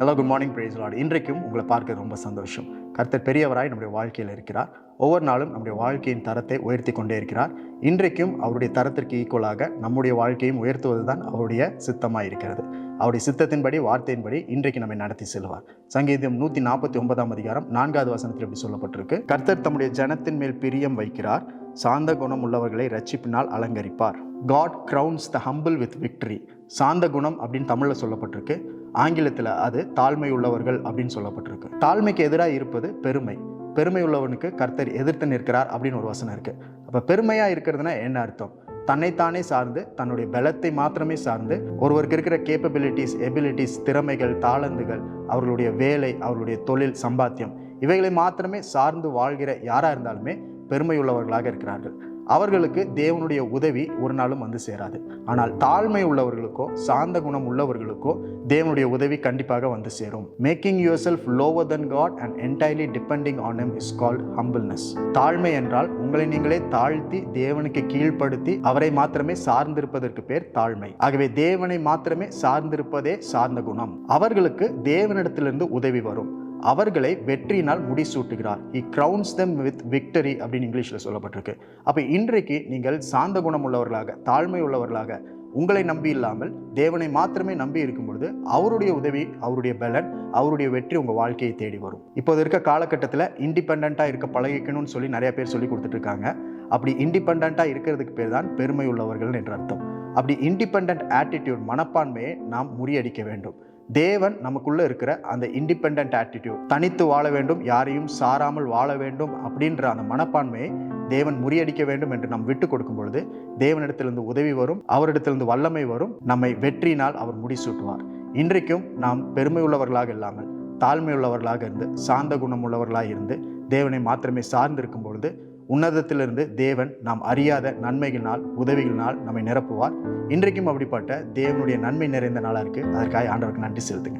Hello, good morning, praise Lord. இன்றைக்கும் உங்களை பார்க்க ரொம்ப சந்தோஷம். கர்த்தர் பெரியவராய் நம்முடைய வாழ்க்கையில் இருக்கிறார். ஒவ்வொரு நாளும் நம்முடைய வாழ்க்கையின் தரத்தை உயர்த்தி கொண்டே இருக்கிறார். இன்றைக்கும் அவருடைய தரத்திற்கு ஈக்குவலாக நம்முடைய வாழ்க்கையும் உயர்த்துவது தான் அவருடைய சித்தமாக இருக்கிறது. அவருடைய சித்தத்தின்படி, வார்த்தையின்படி இன்றைக்கு நம்மை நடத்தி செல்வார். சங்கீதம் 149 அதிகாரம் 4வது வசனத்தில் இப்படி சொல்லப்பட்டிருக்கு: கர்த்தர் தம்முடைய ஜனத்தின் மேல் பிரியம் வைக்கிறார், சாந்த குணம் உள்ளவர்களை ரட்சிப்பினால் அலங்கரிப்பார். God crowns the humble with victory. சாந்த குணம் அப்படின்னு தமிழில் சொல்லப்பட்டிருக்கு. ஆங்கிலத்தில் அது தாழ்மை உள்ளவர்கள் அப்படின்னு சொல்லப்பட்டிருக்கு. தாழ்மைக்கு எதிராக இருப்பது பெருமை. பெருமை உள்ளவனுக்கு கர்த்தர் எதிர்த்து நிற்கிறார் அப்படின்னு ஒரு வசனம் இருக்கு. அப்போ பெருமையாக இருக்கிறதுனா என்ன அர்த்தம்? தன்னைத்தானே சார்ந்து, தன்னுடைய பலத்தை மாத்திரமே சார்ந்து, ஒருவருக்கு இருக்கிற கேப்பபிலிட்டிஸ், எபிலிட்டிஸ், திறமைகள், தாளந்துகள், அவர்களுடைய வேலை, அவர்களுடைய தொழில், சம்பாத்தியம், இவைகளை மாத்திரமே சார்ந்து வாழ்கிற யாராக இருந்தாலுமே பெருமை உள்ளவர்களாக இருக்கிறார்கள். அவர்களுக்கு தேவனுடைய உதவி ஒரு நாளும் வந்து சேராது. ஆனால் தாழ்மை உள்ளவர்களுக்கோ, சாந்த குணம் உள்ளவர்களுக்கோ தேவனுடைய உதவி கண்டிப்பாக வந்து சேரும். Making your self lower than God and entirely depending on him is called humbleness. தாழ்மை என்றால் உங்களை நீங்களே தாழ்த்தி தேவனுக்கு கீழ்ப்படுத்தி அவரை மாத்திரமே சார்ந்திருப்பதற்கு பேர் தாழ்மை. ஆகவே தேவனை மாத்திரமே சார்ந்திருப்பதே சார்ந்த குணம். அவர்களுக்கு தேவனிடத்திலிருந்து உதவி வரும். அவர்களை வெற்றியினால் முடிசூட்டுகிறார். He crowns them with victory அப்படின்னு இங்கிலீஷில் சொல்லப்பட்டிருக்கு. அப்போ இன்றைக்கு நீங்கள் சாந்த குணம் உள்ளவர்களாக, தாழ்மை உள்ளவர்களாக, உங்களை நம்பி இல்லாமல் தேவனை மாத்திரமே நம்பி இருக்கும் பொழுது அவருடைய உதவி, அவருடைய பலன், அவருடைய வெற்றி உங்கள் வாழ்க்கையை தேடி வரும். இப்போது இருக்க காலகட்டத்தில் இண்டிபெண்ட்டாக இருக்க பழகிக்கணும்னு சொல்லி நிறைய பேர் சொல்லி கொடுத்துட்டு இருக்காங்க. அப்படி இண்டிபெண்ட்டாக இருக்கிறதுக்கு பேர் தான் பெருமை உள்ளவர்கள் என்ற அர்த்தம். அப்படி இண்டிபெண்ட் ஆட்டிடியூட், மனப்பான்மையை நாம் முறியடிக்க வேண்டும். தேவன் நமக்குள்ள இருக்கிற அந்த இண்டிபெண்ட் ஆட்டிடியூட், தனித்து வாழ வேண்டும், யாரையும் சாராமல் வாழ வேண்டும் அப்படின்ற அந்த மனப்பான்மையை தேவன் முறியடிக்க வேண்டும் என்று நாம் விட்டு கொடுக்கும் பொழுது தேவனிடத்திலிருந்து உதவி வரும், அவரிடத்திலிருந்து வல்லமை வரும், நம்மை வெற்றியினால் அவர் முடிசூட்டுவார். இன்றைக்கும் நாம் பெருமை உள்ளவர்களாக இல்லாமல் தாழ்மை உள்ளவர்களாக இருந்து, சாந்த குணம் உள்ளவர்களாக இருந்து தேவனை மாத்திரமே சார்ந்திருக்கும் பொழுது உன்னதத்திலிருந்து தேவன் நாம் அறியாத நன்மைகளினால், உதவிகளினால் நம்மை நிரப்புவார். இன்றைக்கும் அப்படிப்பட்ட தேவனுடைய நன்மை நிறைந்த நாளாக இருக்குது. அதற்காக ஆண்டவருக்கு நன்றி செலுத்துங்க.